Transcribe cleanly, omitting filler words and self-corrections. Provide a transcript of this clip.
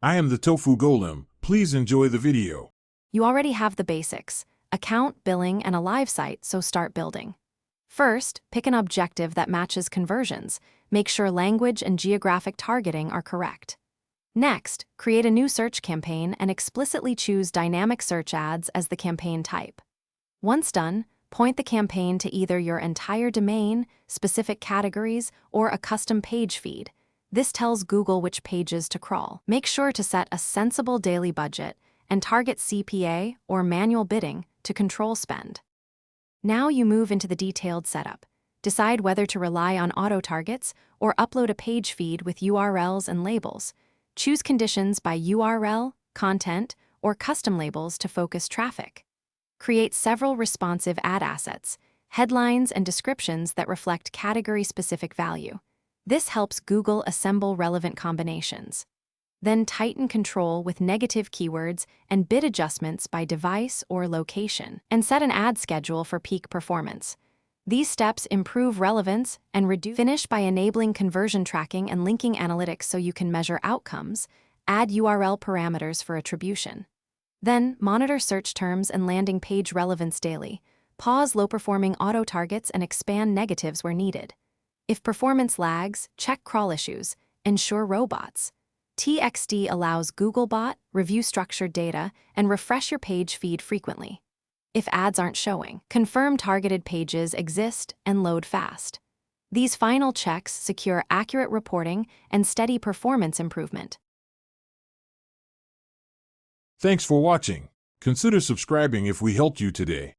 I am the Tofu Golem. Please enjoy the video. You already have the basics: account, billing, and a live site, so start building. First, pick an objective that matches conversions. Make sure language and geographic targeting are correct. Next, create a new search campaign and explicitly choose dynamic search ads as the campaign type. Once done, point the campaign to either your entire domain, specific categories, or a custom page feed. This tells Google which pages to crawl. Make sure to set a sensible daily budget and target CPA or manual bidding to control spend. Now you move into the detailed setup. Decide whether to rely on auto-targets or upload a page feed with URLs and labels. Choose conditions by URL, content, or custom labels to focus traffic. Create several responsive ad assets, headlines and descriptions that reflect category-specific value. This helps Google assemble relevant combinations. Then tighten control with negative keywords and bid adjustments by device or location, and set an ad schedule for peak performance. These steps improve relevance and reduce. Finish by enabling conversion tracking and linking analytics so you can measure outcomes. Add URL parameters for attribution. Then, monitor search terms and landing page relevance daily. Pause low-performing auto-targets and expand negatives where needed. If performance lags, check crawl issues. Ensure robots. TXD allows Googlebot, review structured data, and refresh your page feed frequently. If ads aren't showing, confirm targeted pages exist and load fast. These final checks secure accurate reporting and steady performance improvement. Thanks for watching. Consider subscribing if we helped you today.